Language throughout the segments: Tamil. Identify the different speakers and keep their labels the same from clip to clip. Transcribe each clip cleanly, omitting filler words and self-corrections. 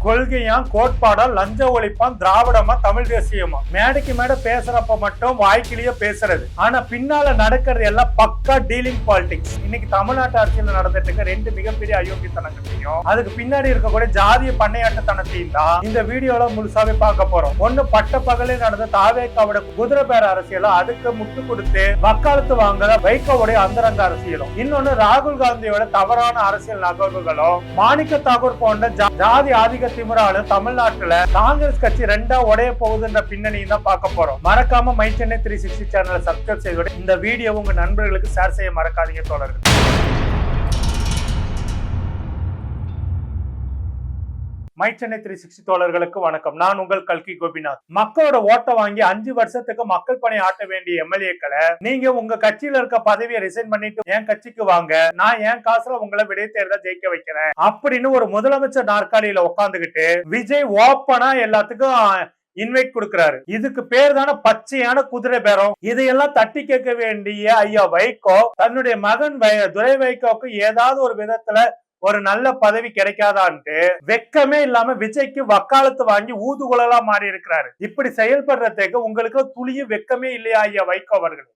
Speaker 1: கொள்கையா கோட்பாடா லஞ்ச ஒழிப்பான் திராவிடமா தமிழ் தேசியமா மேடைக்கு மேடை பேசுறப்ப மட்டும் வாய்க்கிலேயே பேசுறது. ஆனா பின்னால நடக்கிறது எல்லாம் பக்கா டீலிங் பாலிடிக்ஸ். இன்னைக்கு தமிழ்நாட்டு அரசியல் நடந்துட்டு இருக்க ரெண்டு மிகப்பெரிய அயோக்கியத்தனங்களையும் அதுக்கு பின்னாடி இருக்கக்கூடிய ஜாதிய பண்ணையாட்டுத்தனத்தையும் தான் இந்த வீடியோல முழுசாவே பார்க்க போறோம். ஒண்ணு பட்ட பகலே நடந்த தாவேக்காவோட குதிரை பேர அரசியலும் அதுக்கு முட்டு கொடுத்து வக்காலத்து வாங்குற வைகோவுடைய அந்தரங்க அரசியலும், இன்னொன்னு ராகுல் காந்தியோட தவறான அரசியல் நகர்வுகளும், மாணிக்க தாக்கூர் போன்ற ஜாதி ஆதிக்க திமுறால தமிழ்நாட்டுல காங்கிரஸ் கட்சி ரெண்டா உடைய போகுதுன்ற பின்னணியும் தான் பார்க்க போறோம். மறக்காம மை சென்னை 360 சேனலை சப்ஸ்கிரைப் செய்து இந்த வீடியோ உங்க நண்பர்களுக்கு ஷேர் செய்ய மறக்காதீங்க தோழர்கள். மை சென்னை 360 தோழர்களுக்கு வணக்கம். நான் உங்கள் கல்கி கோபிநாத். மக்களோட ஓட்டை வாங்கி 5 வருஷத்துக்கு மக்கள் பணி ஆட்ட வேண்டிய எம்எல்ஏக்களை நீங்க உங்க கட்சியில இருக்க பதவியை ரிசைன் பண்ணிட்டு என் கட்சிக்கு வாங்க, நான் என் காசுல உங்களை விடைத்தேர்தல் ஜெயிக்க வைக்கிறேன் அப்படின்னு ஒரு முதலமைச்சர் நாற்காலியில உட்காந்துக்கிட்டு விஜய் ஓப்பனா எல்லாத்துக்கும் இன்வைட் கொடுக்கிறாரு. இதுக்கு பேர் தானே பச்சையான குதிரை பேரம். இதையெல்லாம் தட்டி கேட்க வேண்டிய ஐயா வைகோ தன்னுடைய மகன் துரை வைகோக்கு ஏதாவது ஒரு விதத்துல ஒரு நல்ல பதவி கிடைக்காதான்ட்டு வெக்கமே இல்லாம விஜய்க்கு வக்காலத்து வாங்கி ஊதுகுழலா மாறி இருக்கிறாரு. இப்படி செயல்படுறதுக்கு உங்களுக்கு துளியும் வெக்கமே இல்லையா ஐயா வைகோ அவர்கள்?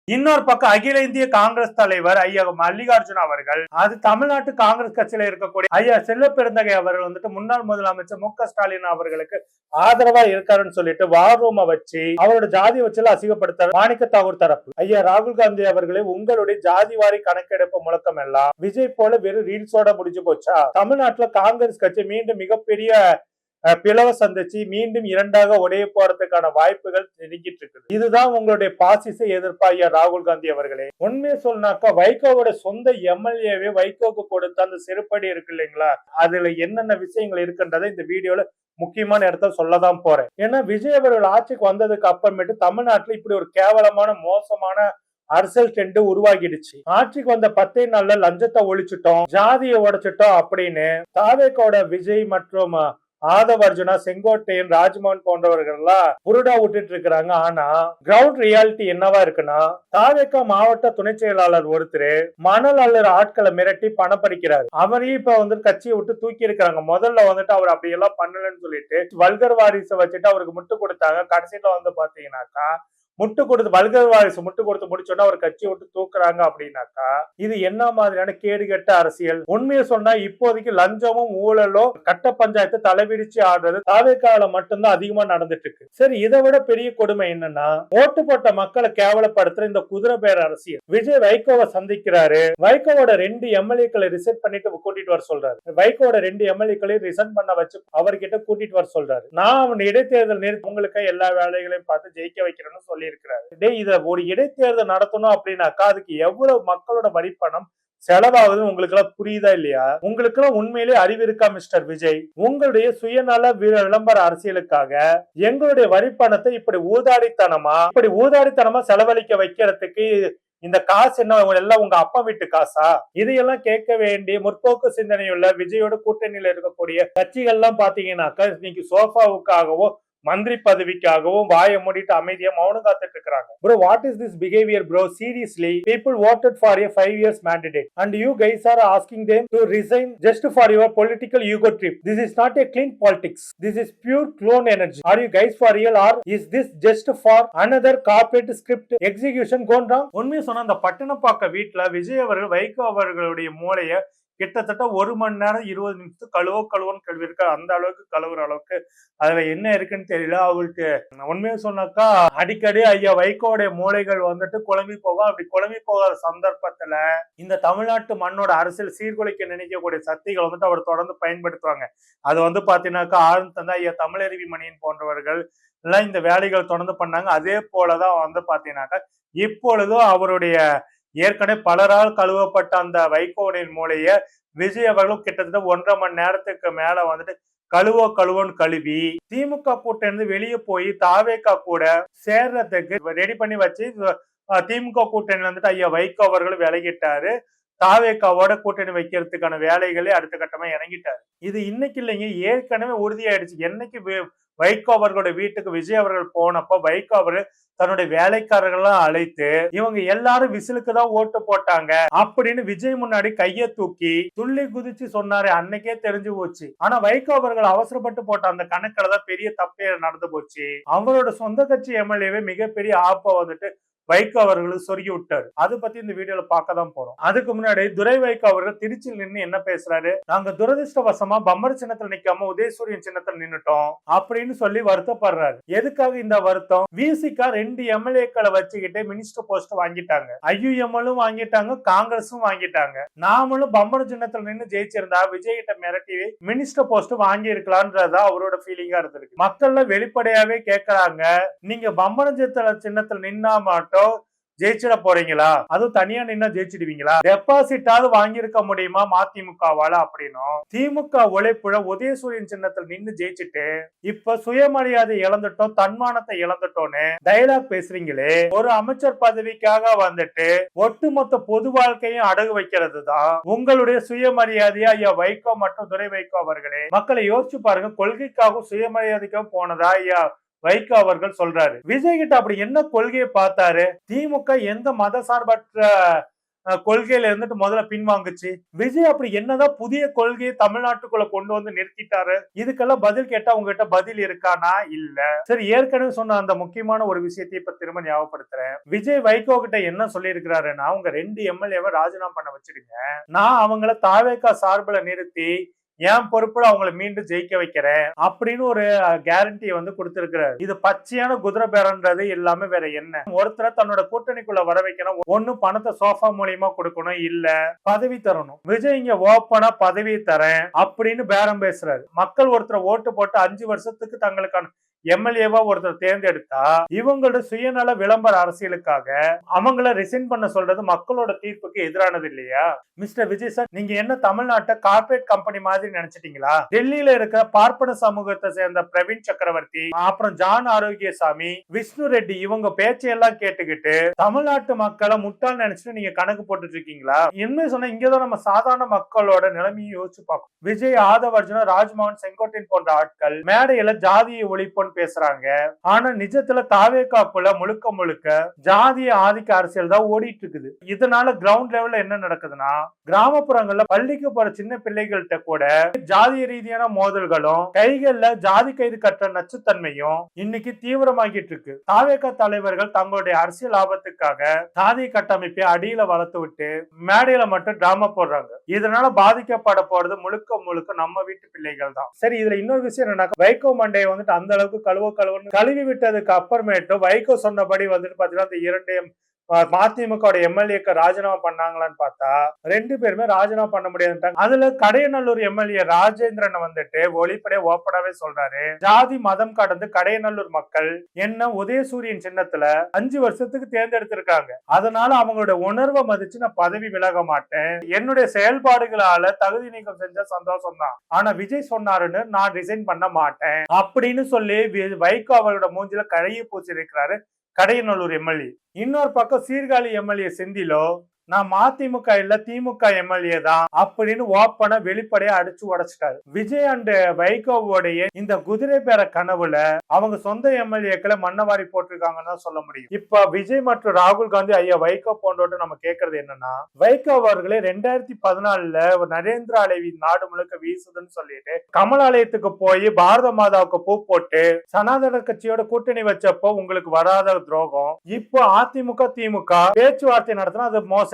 Speaker 1: இன்னொரு பக்கம் அகில இந்திய காங்கிரஸ் தலைவர் ஐயா மல்லிகார்ஜுன அவர்கள், அது தமிழ்நாட்டு காங்கிரஸ் கட்சியில இருக்கக்கூடிய ஐயா செல்வ பெருந்தகை அவர்கள் வந்துட்டு முன்னாள் முதலமைச்சர் மு.க. ஸ்டாலின் அவர்களுக்கு ஆதரவா இருக்காருன்னு சொல்லிட்டு வார் ரூமை வச்சு அவரோட ஜாதி வச்சு அசிங்கப்படுத்த மாணிக்க தாக்கூர் தரப்பு. ஐயா ராகுல் காந்தி அவர்களே, உங்களுடைய ஜாதி வாரி கணக்கெடுப்பு முழக்கம் எல்லாம் விஜய் போல வெறும் ரீல்ஸோட முடிஞ்சு போச்சா? தமிழ்நாட்டுல காங்கிரஸ் கட்சி மீண்டும் மிகப்பெரிய பிளவ சந்திச்சு மீண்டும் இரண்டாக உடைய போறதுக்கான வாய்ப்புகள் நெருங்கிட்டு இருக்கு. இதுதான் உங்களுடைய பாசிச எதிர்ப்பா ஐயா ராகுல் காந்தி அவர்களே? உண்மையை சொன்னாக்கா வைகோவோட சொந்த எம்எல்ஏவே வைகோக்கு கொடுத்த அந்த செருப்படி இருக்கு இல்லைங்களா, அதுல என்னென்ன விஷயங்கள் இருக்குன்றதை இந்த வீடியோல முக்கியமான இடத்துல சொல்லதான் போறேன். ஏன்னா விஜய் அவர்கள் ஆட்சிக்கு வந்ததுக்கு அப்புறமேட்டு தமிழ்நாட்டுல இப்படி ஒரு கேவலமான மோசமான அரசியல் ட்ரெண்ட் உருவாகிடுச்சு. ஆட்சிக்கு வந்த 10 நாள்ல லஞ்சத்தை ஒழிச்சிட்டோம், ஜாதியை உடைச்சிட்டோம் அப்படின்னு தாவேக்கோட விஜய் மற்றும் ஆதவ் அர்ஜுனா, செங்கோட்டையன், ராஜ்மோகன் போன்றவர்கள் எல்லாம் புருடா விட்டுட்டு இருக்கிறாங்க. ஆனா கிரவுண்ட் ரியாலிட்டி என்னவா இருக்குன்னா, தாவேக்கா மாவட்ட துணை செயலாளர் ஒருத்தர் மணல் அள்ளர் ஆட்களை மிரட்டி பணம் பறிக்கிறாரு. அவரையும் இப்ப வந்து கட்சியை விட்டு தூக்கி இருக்கிறாங்க. முதல்ல வந்துட்டு அவர் அப்படி எல்லாம் பண்ணலன்னு சொல்லிட்டு வல்கர் வாரிசை வச்சுட்டு அவருக்கு முட்டு கொடுத்தாங்க. கடைசியில வந்து பாத்தீங்கன்னாக்கா முட்டு கொடுத்து வல்கர் வாரிசு முட்டு கொடுத்து முடிச்சோன்னா அவர் கட்சியை விட்டு தூக்குறாங்க. அப்படின்னாக்கா இது என்ன மாதிரியான கேடுகட்ட அரசியல்? உண்மையை சொன்னா இப்போதைக்கு லஞ்சமும் ஊழலும் கட்ட பஞ்சாயத்து தலைவிரிச்சு ஆடுறது தாவேக்கால மட்டும்தான் அதிகமா நடந்துட்டு இருக்கு. சரி, இதை விட பெரிய கொடுமை என்னன்னா, ஓட்டு போட்ட மக்களை கேவலப்படுத்துற இந்த குதிரை பேர அரசியல். விஜய் வைகோவை சந்திக்கிறாரு. வைகோவோட 2 எம்எல்ஏக்களை ரிசைன் பண்ணிட்டு கூட்டிட்டு வர சொல்றாரு. வைகோவோட 2 எம்எல்ஏக்களையும் ரிசைன் பண்ண வச்சு அவர்கிட்ட கூட்டிட்டு வர சொல்றாரு. நான் அவன் இடைத்தேர்தல் நிறுத்தி உங்களுக்கு எல்லா வேலைகளையும் பார்த்து ஜெயிக்க வைக்கிறேன்னு சொல்லி இருக்கிறாரு. இத ஒரு இடைத்தேர்தல் நடத்தணும் அப்படின்னாக்கா அதுக்கு எவ்வளவு மக்களோட வரிப்பணம் செலவாகுதுன்னு உங்களுக்கு எல்லாம் புரியுதா இல்லையா? உங்களுக்கு எல்லாம் உண்மையிலே அறிவு இருக்கா மிஸ்டர் விஜய்? உங்களுடைய சுயநல விளம்பர அரசியலுக்காக எங்களுடைய வரிப்பணத்தை இப்படி ஊதாடித்தனமா செலவழிக்க வைக்கிறதுக்கு இந்த காசு என்ன எல்லாம் உங்க அப்பா வீட்டு காசா? இதையெல்லாம் கேட்க வேண்டிய முற்போக்கு சிந்தனையுள்ள விஜயோட கூட்டணியில இருக்கக்கூடிய கட்சிகள் எல்லாம் பாத்தீங்கன்னாக்கா இன்னைக்கு சோஃபாவுக்காகவோ மந்திரி பதவிக்காகவும் வாயை மூடிட்டு அமைதியா மௌனம் காத்துட்டு இருக்காங்க. Bro, what is this behavior, bro? Seriously, people voted for a 5 years mandate and you guys are asking them to resign just for your political ego trip. This is not a clean politics. This is pure clone energy. Are you guys for real or is this just for another corporate script execution gone wrong? உண்மையை சொன்னா அந்த பட்டணப்பாக்க வீட்டுல விஜய் அவர்கள் வைகோ அவர்களுடைய மூளைய கிட்டத்தட்ட 1 மணி நேரம் 20 நிமிஷத்துக்கு கழுவுன்னு கழுவி இருக்க. அந்த அளவுக்கு கழுவுற அளவுக்கு அதுல என்ன இருக்குன்னு தெரியல அவருக்கு. உண்மையை சொன்னாக்கா அடிக்கடி ஐயா வைகோடைய மூளைகள் வந்துட்டு குழம்பி போகும். அப்படி குழம்பி போகாத சந்தர்ப்பத்துல இந்த தமிழ்நாட்டு மண்ணோட அரசியல் சீர்குலைக்க நினைக்கக்கூடிய சக்திகள் வந்துட்டு அவர் தொடர்ந்து பயன்படுத்துவாங்க. அது வந்து பாத்தீங்கன்னாக்கா ஆழ்ந்த ஐயா தமிழருவி மணியன் போன்றவர்கள் எல்லாம் இந்த வேலைகள் தொடர்ந்து பண்ணாங்க. அதே போலதான் வந்து பாத்தீங்கன்னாக்கா இப்பொழுதும் அவருடைய ஏற்கனவே பலரால் கழுவப்பட்ட அந்த வைகோவின் மூலைய விஜய் அவர்களும் கிட்டத்தட்ட 1.5 மணி நேரத்துக்கு மேல வந்துட்டு கழுவோன்னு கழுவி திமுக கூட்டணி வெளியே போய் தாவேக்கா கூட சேர்றதுக்கு ரெடி பண்ணி வச்சு திமுக கூட்டணியில வந்துட்டு ஐயா வைகோ அவர்களும் விலகிட்டாரு. தாவேக்காவோட கூட்டணி வைக்கிறதுக்கான வேலைகளே அடுத்த கட்டமா இறங்கிட்டாரு. இது இன்னைக்கு இல்லைங்க, ஏற்கனவே உறுதியாயிடுச்சு. என்னைக்கு வைகோ அவர்களுடைய வீட்டுக்கு விஜய் அவர்கள் போனப்போ வைகோ அவர்கள் தன்னுடைய வேலைக்காரர்கள்லாம் அழைத்து இவங்க எல்லாரும் விசிலுக்கு தான் ஓட்டு போட்டாங்க அப்படின்னு விஜய் முன்னாடி கையை தூக்கி துள்ளி குதிச்சு சொன்னாரு. அன்னைக்கே தெரிஞ்சு போச்சு. ஆனா வைகோ அவர்கள் அவசரப்பட்டு போட்ட அந்த கணக்குல தான் பெரிய தப்பே நடந்து போச்சு. அவரோட சொந்த கட்சி எம்எல்ஏவே மிகப்பெரிய ஆப்ப வந்துட்டு வைகோ அவர்களுக்கு சொருகி விட்டாரு. அது பத்தி இந்த வீடியோல பார்க்க தான் போறோம். அதுக்கு முன்னாடி துரை வைகோ அவர்கள் திருச்சியில் நின்று என்ன பேசுறாரு, நாங்க துரதிருஷ்டவசமா பம்பர் சின்னத்துல நிக்காம உதயசூரியன் சின்னத்துல நின்னுட்டோம் அப்படின்னு சொல்லி வருத்தப்படுறாரு. எதுக்காக இந்த வருத்தம்? விசிகா 2 எம்எல்ஏக்களை வச்சுக்கிட்டு மினிஸ்டர் போஸ்ட் வாங்கிட்டாங்க. ஐயுஎம்எலும் வாங்கிட்டாங்க, காங்கிரஸும் வாங்கிட்டாங்க. நாமளும் பம்பர் சின்னத்துல நின்று ஜெயிச்சிருந்தா விஜய் கிட்ட மிரட்டி மினிஸ்டர் போஸ்ட் வாங்கி இருக்கலாம்ன்றதா அவரோட ஃபீலிங்கா இருந்திருக்கு. மக்கள்ல வெளிப்படையாவே கேட்கறாங்க, நீங்க பம்பர் சின்னத்துல நின்னா மட்டும் ஜெயிச்சிட போறீங்களா? அதுவும் தனியா நின்னா ஜெயிச்சிடுவீங்களா? டெபாசிட்டாவது வாங்கியிருக்க முடியுமா மதிமுகவால அப்படின்னும் திமுக உழைப்புல உதயசூரியன் சின்னத்தில் நின்னு ஜெயிச்சுட்டு இப்ப சுயமரியாதை இழந்துட்டோம், தன்மானத்தை இழந்துட்டோன்னு டயலாக் பேசுறீங்களே. ஒரு அமைச்சர் பதவிக்காக வந்துட்டு ஒட்டுமொத்த பொது வாழ்க்கையும் அடகு வைக்கிறது தான் உங்களுடைய சுயமரியாதையா? ஐயா வைகோ மற்றும் துரை வைகோ அவர்களே, மக்களை யோசிச்சு பாருங்க. கொள்கைக்காகவும் சுயமரியாதைக்காகவும் போனதா ஐயா வைகோ அவர்கள் சொல்றாரு. விஜய் கிட்ட அப்படி என்ன கொள்கையை பார்த்தாரு? திமுக எந்த மத சார்பற்ற கொள்கையில இருந்துட்டு முதல்ல பின்வாங்குச்சு. விஜய் அப்படி என்னதான் புதிய கொள்கையை தமிழ்நாட்டுக்குள்ள கொண்டு வந்து நிறுத்திட்டாரு? இதுக்கெல்லாம் பதில் கேட்டா உங்ககிட்ட பதில் இருக்கானா? இல்ல. சரி, ஏற்கனவே சொன்ன அந்த முக்கியமான ஒரு விஷயத்தை இப்ப திரும்ப ஞாபகப்படுத்துறேன். விஜய் வைகோ கிட்ட என்ன சொல்லி இருக்கிறாருன்னா, உங்க 2 எம்எல்ஏவை ராஜினாமா பண்ண வச்சிடுங்க, நான் அவங்கள தாவேகா சார்புல நிறுத்தி என் பொறுப்புல அவங்களை மீண்டும் ஜெயிக்க வைக்கிறேன் அப்படின்னு ஒரு கேரண்டியை வந்து கொடுத்திருக்கிறாரு. இது பச்சையான குதிரை பேரன்றது எல்லாமே வேற என்ன? ஒருத்தரை தன்னோட கூட்டணிக்குள்ள வர வைக்கணும். ஒண்ணு பணத்தை சோஃபா மூலியமா கொடுக்கணும், இல்ல பதவி தரணும். விஜய் இங்க ஓப்பனா பதவி தரேன் அப்படின்னு பேரம் பேசுறாரு. மக்கள் ஒருத்தரை ஓட்டு போட்டு 5 வருஷத்துக்கு தங்களுக்கான எம்எல்ஏவா ஒருத்தர் தேர்ந்தெடுத்தா இவங்களோட சுயநல விளம்பர அரசியலுக்காக அவங்கள ரிசைன் பண்ண சொல்றது மக்களோட தீர்ப்புக்கு எதிரானது இல்லையா? மிஸ்டர் விஜய் சார், நீங்க என்ன தமிழ்நாட்டை கார்பரேட் கம்பெனி மாதிரி நினைச்சிட்டீங்களா? டெல்லியில இருக்கிற பார்ப்பன சமூகத்தை சேர்ந்த பிரவீன் சக்கரவர்த்தி, அப்புறம் ஜான் ஆரோக்கியசாமி, விஷ்ணு ரெட்டி இவங்க பேச்சையெல்லாம் கேட்டுக்கிட்டு தமிழ்நாட்டு மக்களை முட்டாள் நினைச்சிட்டு நீங்க கணக்கு போட்டுட்டு இருக்கீங்களா? என்ன சொன்னா இங்கதான் நம்ம சாதாரண மக்களோட நிலைமையை யோசிச்சு பார்க்கணும். விஜய், ஆதவ அர்ஜுனா, ராஜ்மோகன், செங்கோட்டையன் போன்ற ஆட்கள் மேடையில ஜாதியை ஒழிப்போன்னு பேசுறாங்க. ஆனா நிஜத்துல தாவேகாக்குள்ள முழுக்க முழுக்க ஜாதிய ஆதிக்க அரசியல் தான் ஓடிட்டு இருக்குது. இதனால கிரவுண்ட் லெவல்ல என்ன நடக்குதுன்னா, கிராமப்புறங்கள்ல பள்ளிக்கு போற சின்ன பிள்ளைகள்கிட்ட கூட ஜாதிய ரீதியான மோதல்களும் கைகள்ல ஜாதி கைது கட்டுற நச்சுத்தன்மையும் இன்னைக்கு தீவிரமாகிட்டு இருக்கு. தாவேகா தலைவர்கள் தங்களுடைய அரசியல் லாபத்துக்காக ஜாதி கட்டமைப்பை அடியில வளர்த்து விட்டு மேடையில மட்டும் டிராமா போடுறாங்க. இதனால பாதிக்கப்பட போறது முழுக்க முழுக்க நம்ம வீட்டு பிள்ளைகள் தான். சரி, இதுல இன்னொரு விஷயம் என்னன்னா, வைகோ மண்டையை வந்துட்டு அந்த அளவுக்கு கழுவி விட்டதுக்கு அப்புறமேட்டு வைகோ சொன்னபடி வந்துட்டு பாத்தீங்கன்னா இந்த 2 மதிமுக எம்எல்ஏக்கு ராஜினாமா பண்ணாங்களான்னு பார்த்தா 2 பேருமே ராஜினாமா பண்ண முடியாதுட்டாங்க. அதுல கடையநல்லூர் எம்எல்ஏ ராஜேந்திரன் வந்துட்டு ஒளிப்படைய ஓப்பனாவே சொல்றாரு, ஜாதி மதம் கடந்து கடையநல்லூர் மக்கள் என்ன உதயசூரியன் சின்னத்துல 5 வருஷத்துக்கு தேர்ந்தெடுத்திருக்காங்க. அதனால அவங்களோட உணர்வை மதிச்சு நான் பதவி விலக மாட்டேன், என்னுடைய செயல்பாடுகளால தகுதி நீக்கம் செஞ்ச சந்தோஷம் தான், ஆனா விஜய் சொன்னாருன்னு நான் ரிசைன் பண்ண மாட்டேன் அப்படின்னு சொல்லி வைகோ அவரோட மூஞ்சில கழையை பூச்சி இருக்கிறாரு கடையநல்லூர் எம்எல்ஏ. இன்னொரு பக்கம் சீர்காழி எம்எல்ஏ செந்திலோ, நான் மதிமுக இல்ல திமுக எம்எல்ஏ தான் அப்படின்னு ஓப்பனா வெளிப்படையா அடிச்சு உடைச்சிட்டாரு. விஜய் அண்ட் வைகோவோடைய இந்த குதிரை பேர கனவுல அவங்க சொந்த எம்எல்ஏக்களை மண்ணவாரி போட்டிருக்காங்கன்னு தான் சொல்ல முடியும். இப்ப விஜய் மற்றும் ராகுல் காந்தி, ஐயா வைகோ போன்றோட்டு நம்ம கேட்கறது என்னன்னா, வைகோ அவர்களே 2014 நரேந்திர அலைவி நாடு முழுக்க வீசுதுன்னு சொல்லிட்டு கமலாலயத்துக்கு போய் பாரத மாதாவுக்கு பூ போட்டு சனாதன கட்சியோட கூட்டணி வச்சப்போ உங்களுக்கு வராத துரோகம், இப்போ அதிமுக திமுக பேச்சுவார்த்தை நடத்தினா அது மோசம்.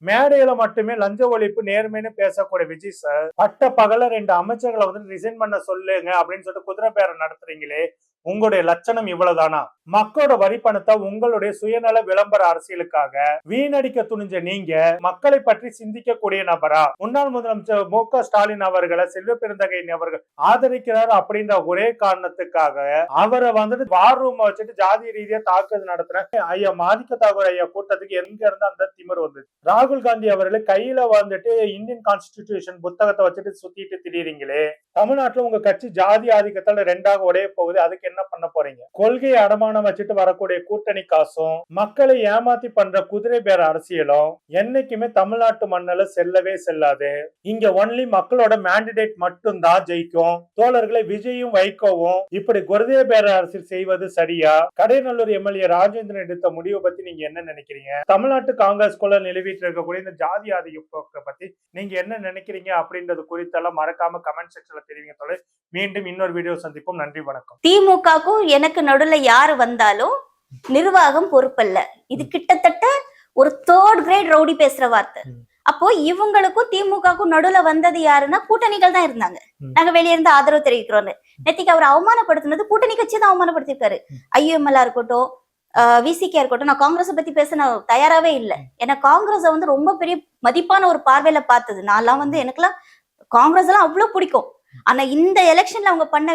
Speaker 1: மேடையில மட்டுமே லஞ்ச ஒழிப்பு நேர்மைன்னு பேசக்கூடிய விஜய் சார் பட்ட பகல 2 அமைச்சர்களை வந்து ரிசைன் பண்ண சொல்லுங்க அப்படின்னு சொல்லிட்டு குதிரை பேரம் நடத்துறீங்களே, உங்களுடைய லட்சணம் இவ்வளவுதானா? மக்களோட வரி பணத்தை உங்களுடைய சுயநல விளம்பர அரசியலுக்காக வீணடிக்க துணிஞ்ச நீங்க மக்களை பற்றி சிந்திக்க கூடிய நபரா? முன்னாள் முதலமைச்சர் மு.க. ஸ்டாலின் அவர்களை செல்வ பெருந்தகையின் அவர்கள் ஆதரிக்கிறார் அப்படின்ற ஒரே காரணத்துக்காக அவரை வந்துட்டு வார் ரூம் வச்சுட்டு ஜாதி ரீதியா தாக்குதல் நடத்துற ஐயா மாணிக்க தாகூர் ஐயா கூட்டத்துக்கு எங்க இருந்து அந்த திமிர் வந்து? ராகுல் காந்தி அவர்களை கையில வந்துட்டு இந்தியன் கான்ஸ்டிடியூஷன் புத்தகத்தை வச்சுட்டு சுத்திட்டு திடீரீங்களே. தமிழ்நாட்டுல உங்க கட்சி ஜாதி ஆதிக்கத்தால 2ஆக உடைய போகுது, அதுக்கு என்ன பண்ண போறீங்க? கொள்கையை அடமானம் வச்சுட்டு வரக்கூடிய கூட்டணி காசும் மக்களை ஏமாத்தி பண்ற குதிரை பேர அரசியலும் என்னைக்குமே தமிழ்நாட்டு மண்ணில செல்லவே செல்லாது. இங்க ஒன்லி மக்களோட மேண்டிடேட் மட்டும் தான் ஜெயிக்கும். தோழர்களை விஜயும் வைகோவும் இப்படி குதிரை பேர அரசியல் செய்வது சரியா? கடையநல்லூர் எம்எல்ஏ ராஜேந்திரன் எடுத்த முடிவை பத்தி நீங்க என்ன நினைக்கிறீங்க? தமிழ்நாட்டு காங்கிரஸ்குள்ள நிலவிட்டு இருக்கக்கூடிய இந்த ஜாதி ஆதிக்க போக்கை பத்தி நீங்க என்ன நினைக்கிறீங்க அப்படின்றது குறித்தெல்லாம் மறக்காம கமெண்ட் செக்ஷன்ல தெரிவிங்க தோழர். மீண்டும் இன்னொரு வீடியோ சந்திப்போம். நன்றி, வணக்கம்.
Speaker 2: திமுகக்கும் எனக்கு நடுவுல யாரு வந்தாலும் நிர்வாகம் பொறுப்பல்ல. இது கிட்டத்தட்ட ஒரு 3rd கிரேட் ரவுடி பேசுற வார்த்தை. அப்போ இவங்களுக்கும் திமுகக்கும் நடுவுல வந்தது யாருன்னா கூட்டணிகள் தான் இருந்தாங்க. நாங்க வெளியே இருந்து ஆதரவு தெரிவிக்கிறோம். நேத்திக்கு அவர் அவமானப்படுத்தினது கூட்டணி கட்சி தான் அவமானப்படுத்திருக்காரு. ஐஎம்எல்ஆ இருக்கட்டும், விசிகே இருக்கட்டும். நான் காங்கிரஸ் பத்தி பேச நான் தயாராவே இல்லை. ஏன்னா காங்கிரஸ் வந்து ரொம்ப பெரிய மதிப்பான ஒரு பார்வையில பார்த்தது. நான்லாம் வந்து எனக்குலாம் காங்கிரஸ் எல்லாம் அவ்வளவு பிடிக்கும். ஆனா இந்த எலெக்ஷன்ல அவங்க பண்ண